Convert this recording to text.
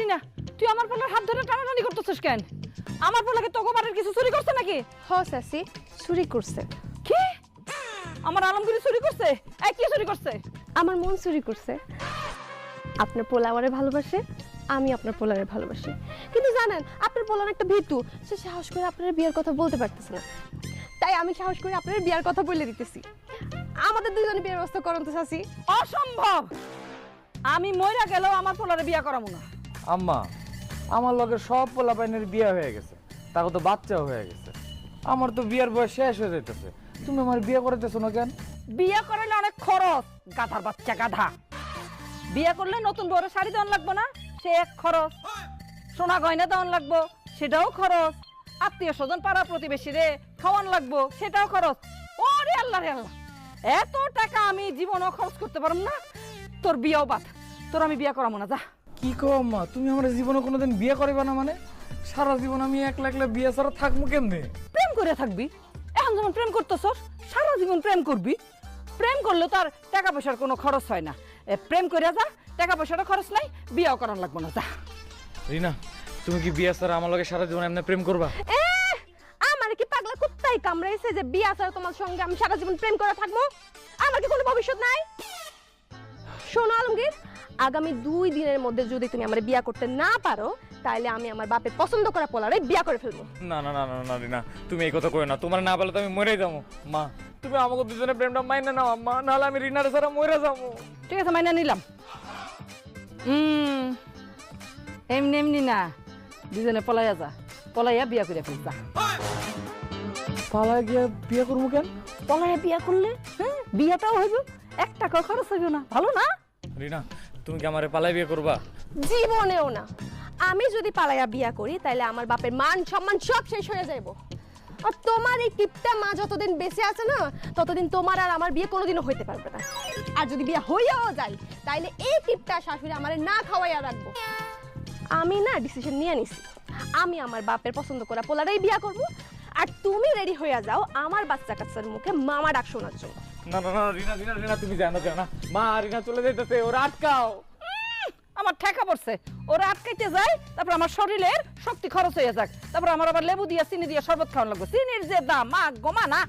রিনা, তুই আমার পোলার হাত ধরে টানাটানি করতেছিস কেন? আমার পোলাকে তোকে বাড়ির কিছু চুরি করছে নাকি? হ চাচি, চুরি করছে। কি? আমার আলমগিরি চুরি করছে? এই কি চুরি করছে? আমার মন চুরি করছে। আপনার পোলা আমারে ভালোবাসে, আমি আপনার পোলারে ভালোবাসি, কিন্তু জানেন আপনার পোলার একটা ভীতু, সে সাহস করে আপনার বিয়ের কথা বলতে পারতেছে না। তাই আমি সাহস করে আপনার বিয়ের কথা বলে দিতেছি। আমাদের দুজনে বিয়ের ব্যবস্থা করুন তো চাচি। অসম্ভব! আমি মইরা গেলেও আমার পোলারে বিয়া করাবো না। আম্মা, আমার লগে সব পোলাপাইনের বিয়ে হয়ে গেছে, তাকে তো বাচ্চাও হয়ে গেছে। আমার তো বিয়ের বয়স শেষ হয়ে যাইতেছে, তুমি আমার বিয়ে করতেছো না কেন? বিয়া করালে অনেক খরচ, গাধার বাচ্চা গাধা। বিয়া করলে নতুন বড় শাড়ি দেওয়ান লাগবো না, সে এক খরচ। সোনা গয়না দেওয়ান লাগবো, সেটাও খরচ। আত্মীয় স্বজন পাড়া প্রতিবেশী রে খাওয়ান লাগবো, সেটাও খরচ। ওরে আল্লাহ রে আল্লাহ, এত টাকা আমি জীবনও খরচ করতে পারবো না। তোর বিয়াও বাদ, তোর আমি বিয়া করাবো না, যা। কি কো আম্মা, তুমি আমার জীবনে কোনোদিন বিয়ে করবে না? মানে সারা জীবন আমি একলা একলা বিয়ে ছাড়া থাকবো কেমনে? প্রেম করে থাকবি, এখন যেমন প্রেম করতেছস সারা জীবন প্রেম করবি। প্রেম করলে তো আর টাকা পয়সার কোনো খরচ হয় না। প্রেম করে যা, টাকা পয়সারও খরচ নাই, বিয়াও করার লাগবো না, যা। রিনা, তুমি কি বিয়ে ছাড়া আমার লগে সারা জীবন এমনি প্রেম করবা? আমার কি পাগলা কুত্তাই কামড়াইছে যে বিয়ে ছাড়া তোমার সঙ্গে আমি সারা জীবন প্রেম করে থাকবো? আমার কি কোনো ভবিষ্যৎ নাই? শোনো আলমগীর, আগামী 2 দিনের মধ্যে যদি তুমি আমার বিয়ে করতে না পারো, তাহলে আমি আমার বাপের পছন্দ করা পোলারে বিয়ে করে ফেলবো। না না না না না রিনা, তুমি এই কথা কই না। তোমার না বলে তো আমি মরে যাবো। মা, তুমি আমাকে দুজনে প্রেমটা মাইনে নাও আম্মা, নাহলে আমি রিনার ছাড়া মরে যাবো। ঠিক আছে, মাইনা নিলাম। এমনি এমনি না, দুজনে পলাইয়া যা, পলাইয়া বিয়া করে ফেল, যা। পালায় গিয়ে বিয়ে করবো কেন? পলাইয়া বিয়া করলে বিয়াটাও হইব, 1 টাকাও খরচ হইব না, ভালো না? রিনা, তুমি কি আমারে পালায় বিয়ে করবা? জীবনেও না। আমি যদি পালাইয়া বিয়া করি তাহলে আমার বাপের মান সম্মান সব শেষ হয়ে যাইব। আর তোমার এই কিপটা মা যতদিন বেঁচে আছে না, ততদিন তোমার আর আমার বিয়ে কোনোদিনও হইতে পারবে না। আর যদি বিয়ে হইয়াও যায়, তাইলে এই কিপটা শাশুড়ি আমারে না খাওয়াইয়া রাখবো। আমি না ডিসিশন নিয়ে নিছি, আমি আমার বাপের পছন্দ করা পোলারেই বিয়া করব। আর তুমি রেডি হইয়া যাও আমার বাচ্চা কাচ্চার মুখে মামা ডাক শোনার জন্য। না না না রিনা রিনা রিনা, তুমি জানো না। মা, রিনা চলে যাইতেছে, ওরা আটকাও। আমার ঠেকা পড়ছে, ওরা আটকাইতে যায়, তারপর আমার শরীরের শক্তি খরচ হয়ে যাক, তারপর আমার আবার লেবু দিয়া চিনি দিয়া শরবত খাওয়ানো লাগবে। চিনির যে দাম, মা গোমা না।